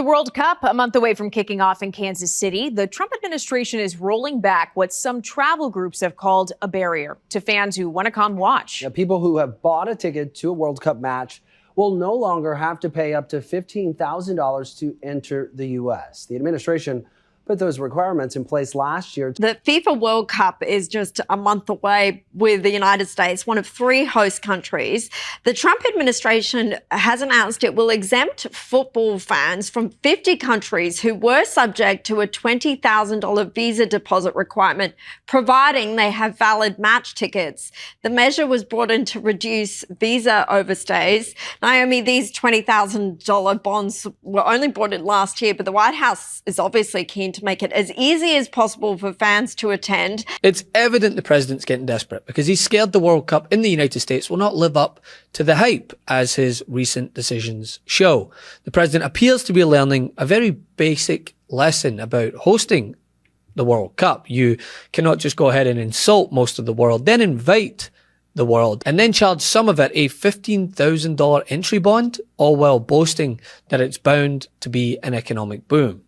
The World Cup, a month away from kicking off in Kansas City, the Trump administration is rolling back what some travel groups have called a barrier to fans who want to come watch. Now, people who have bought a ticket to a World Cup match will no longer have to pay up to $15,000 to enter the U.S. The administration put those requirements in place last year. The FIFA World Cup is just a month away with the United States, one of 3 host countries. The Trump administration has announced it will exempt football fans from 50 countries who were subject to a $20,000 visa deposit requirement, providing they have valid match tickets. The measure was brought in to reduce visa overstays. Naomi, these $20,000 bonds were only brought in last year, but the White House is obviously keen to make it as easy as possible for fans to attend. It's evident the president's getting desperate because he's scared the World Cup in the United States will not live up to the hype, as his recent decisions show. The president appears to be learning a very basic lesson about hosting the World Cup. You cannot just go ahead and insult most of the world, then invite the world, and then charge some of it a $15,000 entry bond, all while boasting that it's bound to be an economic boom.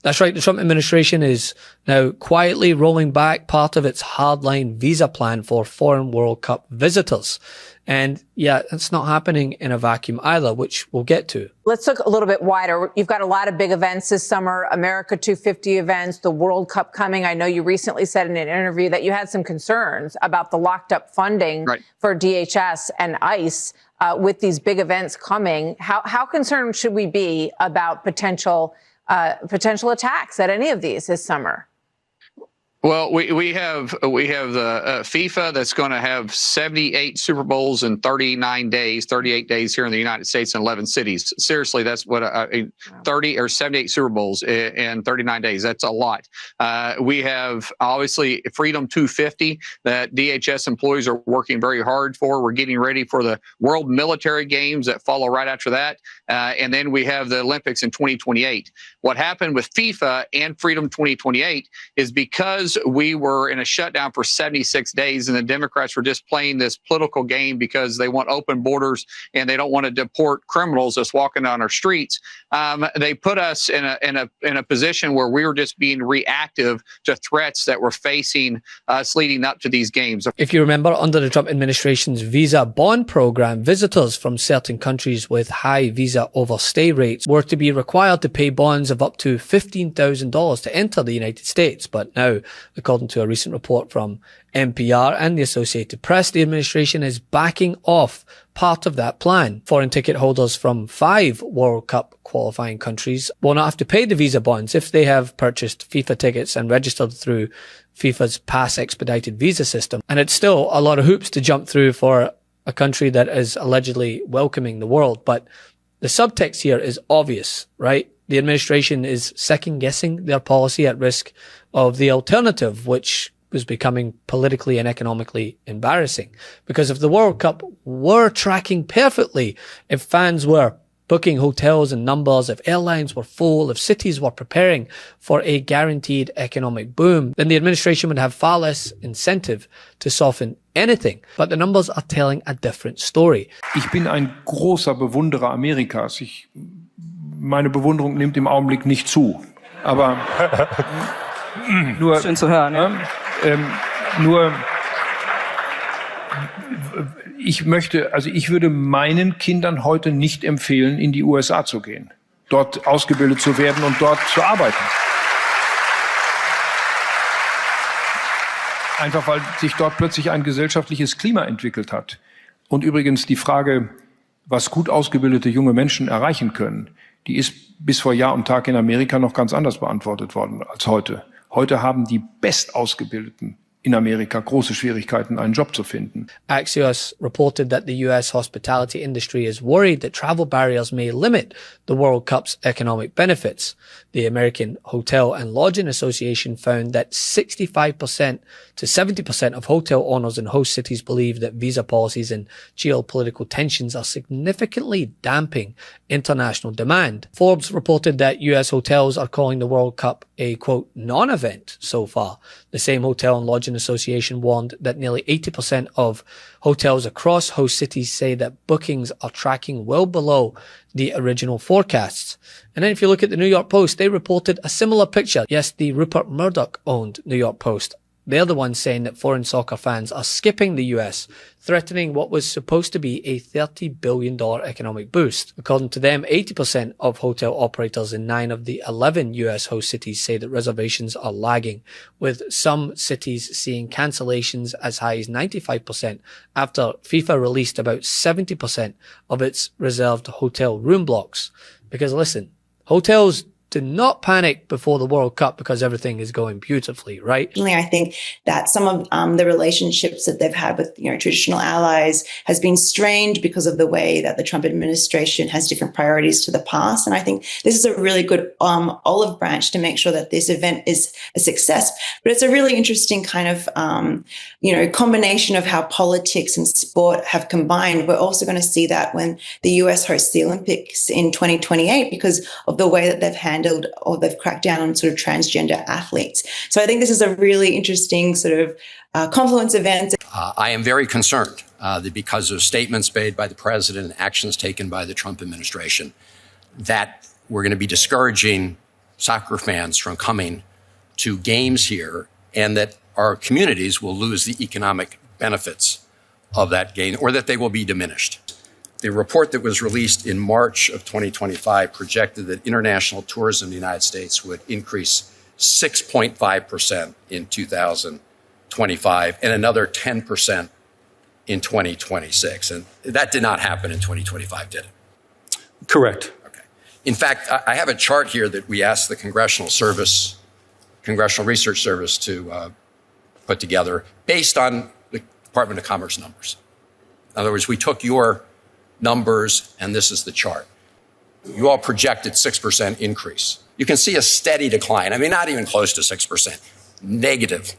That's right, the Trump administration is now quietly rolling back part of its hardline visa plan for foreign World Cup visitors. And yeah, it's not happening in a vacuum either, which we'll get to. Let's look a little bit wider. You've got a lot of big events this summer, America 250 events, the World Cup coming. I know you recently said in an interview that you had some concerns about the locked up funding for DHS and ICE with these big events coming. How concerned should we be about potential attacks at any of these this summer? Well, we have the FIFA that's going to have 78 Super Bowls in 38 days here in the United States in 11 cities. Seriously, that's what 30 or 78 Super Bowls in 39 days. That's a lot. We have obviously Freedom 250 that DHS employees are working very hard for. We're getting ready for the World Military Games that follow right after that. And then we have the Olympics in 2028. What happened with FIFA and Freedom 2028 is because we were in a shutdown for 76 days and the Democrats were just playing this political game because they want open borders and they don't want to deport criminals that's walking down our streets. They put us in a position where we were just being reactive to threats that were facing us leading up to these games. If you remember, under the Trump administration's visa bond program, visitors from certain countries with high visa overstay rates were to be required to pay bonds of up to $15,000 to enter the United States. But now, according to a recent report from NPR and the Associated Press, the administration is backing off part of that plan. Foreign ticket holders from 5 World Cup qualifying countries will not have to pay the visa bonds if they have purchased FIFA tickets and registered through FIFA's pass expedited visa system. And it's still a lot of hoops to jump through for a country that is allegedly welcoming the world. But the subtext here is obvious, right? The administration is second-guessing their policy at risk of the alternative, which was becoming politically and economically embarrassing. Because if the World Cup were tracking perfectly, if fans were booking hotels in numbers, if airlines were full, if cities were preparing for a guaranteed economic boom, then the administration would have far less incentive to soften anything. But the numbers are telling a different story. Ich bin ein großer Bewunderer Amerikas. Meine Bewunderung nimmt im Augenblick nicht zu. Aber nur, schön zu hören. Ich würde meinen Kindern heute nicht empfehlen, in die USA zu gehen, dort ausgebildet zu werden und dort zu arbeiten. Einfach weil sich dort plötzlich ein gesellschaftliches Klima entwickelt hat. Und übrigens die Frage, was gut ausgebildete junge Menschen erreichen können, die ist bis vor Jahr und Tag in Amerika noch ganz anders beantwortet worden als heute. Heute haben die Bestausgebildeten in Amerika große Schwierigkeiten, einen Job zu finden. Axios reported that the US hospitality industry is worried that travel barriers may limit the World Cup's economic benefits. The American Hotel and Lodging Association found that 65% to 70% of hotel owners in host cities believe that visa policies and geopolitical tensions are significantly damping international demand. Forbes reported that US hotels are calling the World Cup a, quote, non-event so far. The same Hotel and Lodging Association warned that nearly 80% of hotels across host cities say that bookings are tracking well below the original forecasts. And then if you look at the New York Post, they reported a similar picture. Yes, the Rupert Murdoch-owned New York Post. They're the ones saying that foreign soccer fans are skipping the US, threatening what was supposed to be a $30 billion economic boost. According to them, 80% of hotel operators in 9 of the 11 US host cities say that reservations are lagging, with some cities seeing cancellations as high as 95% after FIFA released about 70% of its reserved hotel room blocks. Because listen, hotels do not panic before the World Cup because everything is going beautifully, right? I think that some of the relationships that they've had with traditional allies has been strained because of the way that the Trump administration has different priorities to the past. And I think this is a really good olive branch to make sure that this event is a success. But it's a really interesting kind of combination of how politics and sport have combined. We're also going to see that when the US hosts the Olympics in 2028 because of the way that they've handled or they've cracked down on sort of transgender athletes. So I think this is a really interesting sort of confluence event. I am very concerned that because of statements made by the president and actions taken by the Trump administration, that we're going to be discouraging soccer fans from coming to games here and that our communities will lose the economic benefits of that game or that they will be diminished. The report that was released in March of 2025 projected that international tourism in the United States would increase 6.5% in 2025 and another 10% in 2026. And that did not happen in 2025, did it? Correct. Okay. In fact, I have a chart here that we asked the Congressional Research Service to put together based on the Department of Commerce numbers. In other words, we took your numbers, and this is the chart. You all projected 6% increase. You can see a steady decline. I mean, not even close to 6%, negative.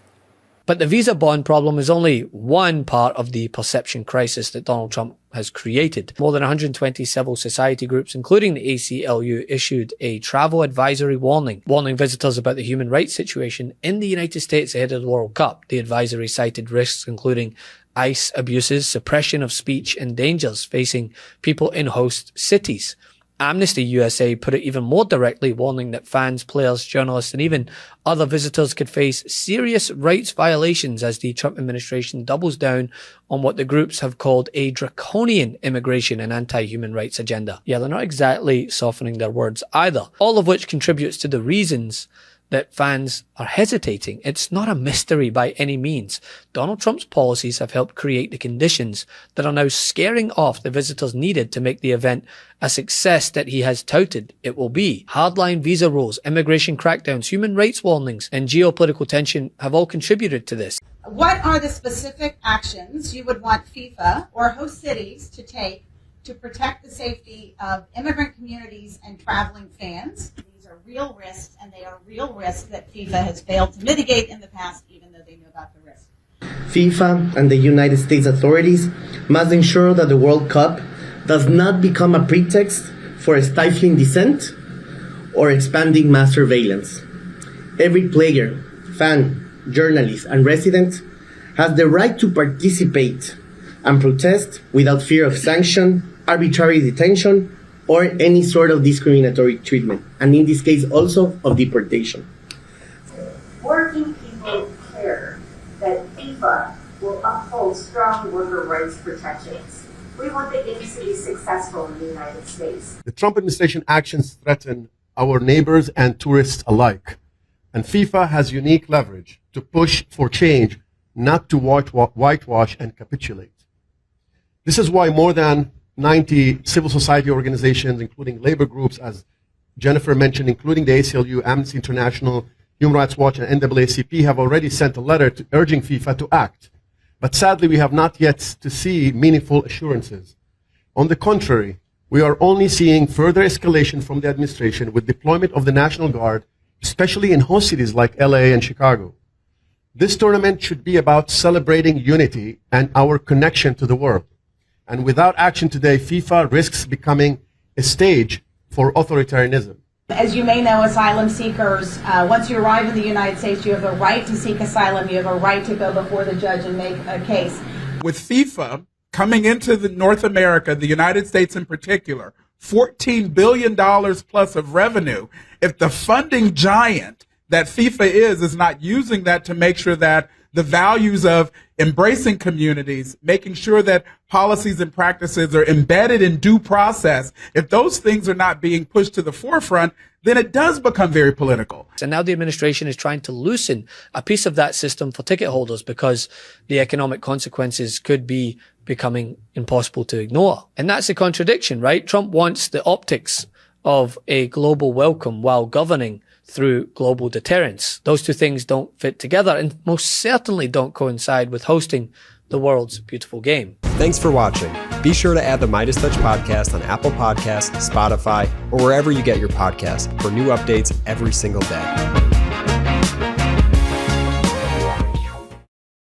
But the visa bond problem is only one part of the perception crisis that Donald Trump has created. More than 120 civil society groups, including the ACLU, issued a travel advisory warning visitors about the human rights situation in the United States ahead of the World Cup. The advisory cited risks including ICE abuses, suppression of speech, and dangers facing people in host cities. Amnesty USA put it even more directly, warning that fans, players, journalists, and even other visitors could face serious rights violations as the Trump administration doubles down on what the groups have called a draconian immigration and anti-human rights agenda. Yeah, they're not exactly softening their words either, all of which contributes to the reasons that fans are hesitating. It's not a mystery by any means. Donald Trump's policies have helped create the conditions that are now scaring off the visitors needed to make the event a success that he has touted it will be. Hardline visa rules, immigration crackdowns, human rights warnings, and geopolitical tension have all contributed to this. What are the specific actions you would want FIFA or host cities to take to protect the safety of immigrant communities and traveling fans? These are real risks, and they are real risks that FIFA has failed to mitigate in the past, even though they knew about the risk. FIFA and the United States authorities must ensure that the World Cup does not become a pretext for stifling dissent or expanding mass surveillance. Every player, fan, journalist, and resident has the right to participate and protest without fear of sanction, arbitrary detention, or any sort of discriminatory treatment, and in this case also of deportation. Working people care that FIFA will uphold strong worker rights protections. We want the games to be successful in the United States. The Trump administration actions threaten our neighbors and tourists alike, and FIFA has unique leverage to push for change, not to whitewash and capitulate. This is why more than 90 civil society organizations, including labor groups, as Jennifer mentioned, including the ACLU, Amnesty International, Human Rights Watch, and NAACP, have already sent a letter urging FIFA to act. But sadly, we have not yet to see meaningful assurances. On the contrary, we are only seeing further escalation from the administration with deployment of the National Guard, especially in host cities like LA and Chicago. This tournament should be about celebrating unity and our connection to the world. And without action today, FIFA risks becoming a stage for authoritarianism. As you may know, asylum seekers, once you arrive in the United States, you have a right to seek asylum. You have a right to go before the judge and make a case. With FIFA coming into North America, the United States in particular, $14 billion plus of revenue, if the funding giant that FIFA is not using that to make sure that the values of embracing communities, making sure that policies and practices are embedded in due process, if those things are not being pushed to the forefront, then it does become very political. And now the administration is trying to loosen a piece of that system for ticket holders because the economic consequences could be becoming impossible to ignore. And that's a contradiction, right? Trump wants the optics of a global welcome while governing through global deterrence. Those two things don't fit together and most certainly don't coincide with hosting the world's beautiful game. Thanks for watching. Be sure to add the MeidasTouch podcast on Apple Podcasts, Spotify, or wherever you get your podcasts for new updates every single day.